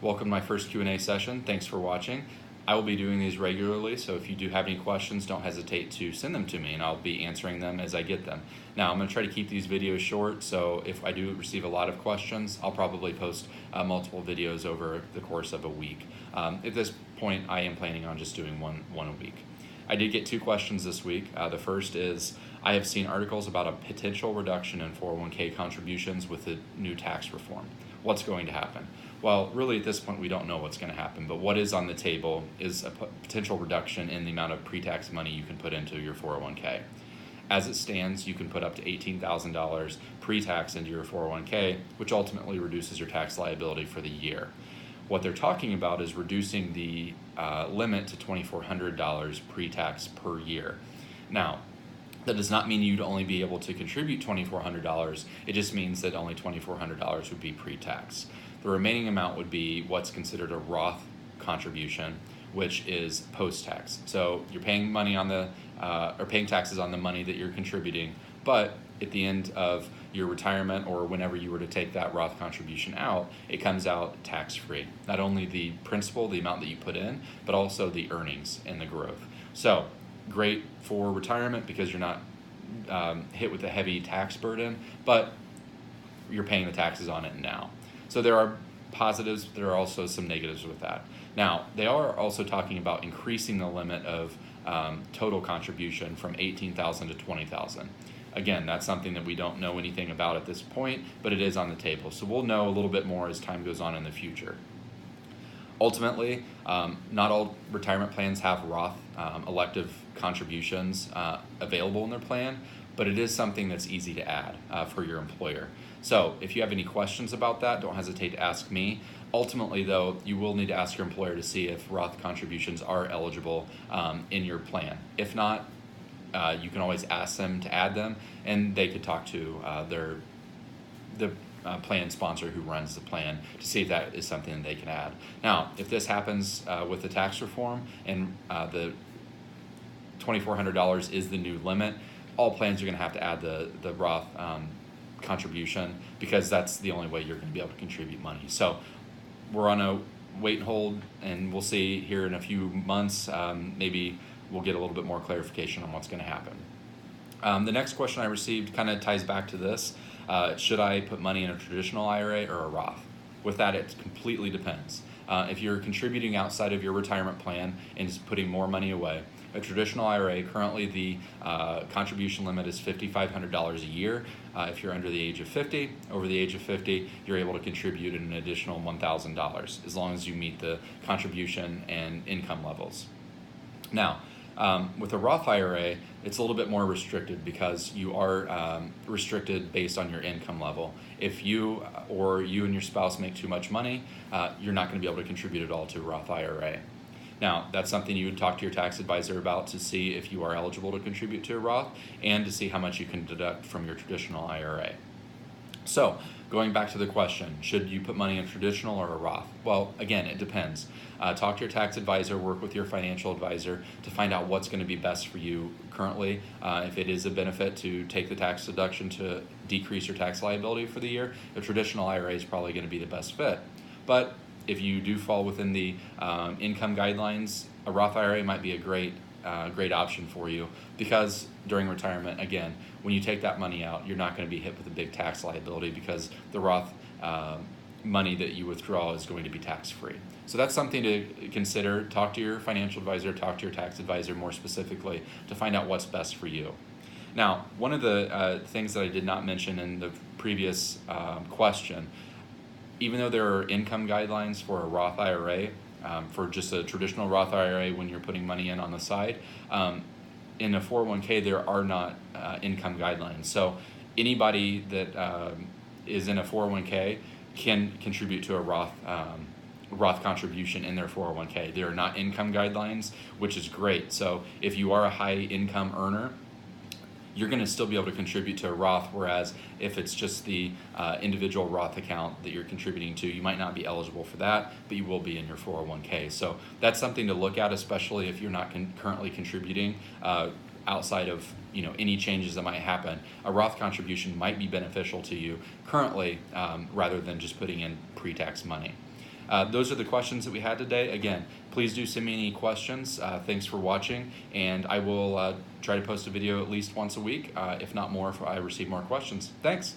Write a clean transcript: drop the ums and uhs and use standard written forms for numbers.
Welcome to my first Q&A session. Thanks for watching. I will be doing these regularly, so if you do have any questions, don't hesitate to send them to me, and I'll be answering them as I get them. Now, I'm going to try to keep these videos short, so if I do receive a lot of questions, I'll probably post multiple videos over the course of a week. At this point, I am planning on just doing one a week. I did get two questions this week. The first is, I have seen articles about a potential reduction in 401k contributions with the new tax reform. What's going to happen? Well, really at this point we don't know what's going to happen, but what is on the table is a potential reduction in the amount of pre-tax money you can put into your 401k. As it stands, you can put up to $18,000 pre-tax into your 401k, which ultimately reduces your tax liability for the year. What they're talking about is reducing the limit to $2,400 pre-tax per year. Now, that does not mean you'd only be able to contribute $2,400. It just means that only $2,400 would be pre-tax. The remaining amount would be what's considered a Roth contribution, which is post-tax. So you're paying money on the, or paying taxes on the money that you're contributing, but at the end of your retirement or whenever you were to take that Roth contribution out, it comes out tax-free. Not only the principal, the amount that you put in, but also the earnings and the growth. So great for retirement because you're not hit with a heavy tax burden, but you're paying the taxes on it now. So there are positives, but there are also some negatives with that. Now, they are also talking about increasing the limit of total contribution from $18,000 to $20,000. Again, that's something that we don't know anything about at this point, but it is on the table. So we'll know a little bit more as time goes on in the future. Ultimately, not all retirement plans have Roth elective contributions available in their plan, but it is something that's easy to add for your employer. So if you have any questions about that, don't hesitate to ask me. Ultimately, though, you will need to ask your employer to see if Roth contributions are eligible in your plan. If not, you can always ask them to add them, and they could talk to the plan sponsor who runs the plan to see if that is something that they can add. Now, if this happens with the tax reform and the $2,400 is the new limit, all plans are going to have to add the Roth contribution because that's the only way you're going to be able to contribute money. So we're on a wait and hold, and we'll see here in a few months. Maybe we'll get a little bit more clarification on what's going to happen. The next question I received kind of ties back to this. Should I put money in a traditional IRA or a Roth? With that, it completely depends. If you're contributing outside of your retirement plan and just putting more money away, a traditional IRA, currently the contribution limit is $5,500 a year. If you're under the age of 50, over the age of 50, you're able to contribute an additional $1,000 as long as you meet the contribution and income levels. Now, with a Roth IRA, it's a little bit more restricted because you are restricted based on your income level. If you or you and your spouse make too much money, you're not going to be able to contribute at all to a Roth IRA. Now, that's something you would talk to your tax advisor about to see if you are eligible to contribute to a Roth and to see how much you can deduct from your traditional IRA. So, going back to the question, should you put money in traditional or a Roth? Well, again, it depends. Talk to your tax advisor, work with your financial advisor to find out what's going to be best for you currently. If it is a benefit to take the tax deduction to decrease your tax liability for the year, a traditional IRA is probably going to be the best fit. But if you do fall within the income guidelines, a Roth IRA might be a great option for you because during retirement, again, when you take that money out, you're not going to be hit with a big tax liability because the Roth money that you withdraw is going to be tax-free. So that's something to consider. Talk to your financial advisor, talk to your tax advisor more specifically to find out what's best for you. Now, one of the things that I did not mention in the previous question, even though there are income guidelines for a Roth IRA, for just a traditional Roth IRA when you're putting money in on the side, in a 401k there are not income guidelines. So anybody that is in a 401k can contribute to a Roth contribution in their 401k. There are not income guidelines, which is great. So if you are a high income earner, you're going to still be able to contribute to a Roth, whereas if it's just the individual Roth account that you're contributing to, you might not be eligible for that, but you will be in your 401k. So that's something to look at, especially if you're not currently contributing outside of any changes that might happen. A Roth contribution might be beneficial to you currently rather than just putting in pre-tax money. those are the questions that we had today. Again, please do send me any questions. Thanks for watching, and I will try to post a video at least once a week, if not more, if I receive more questions. Thanks.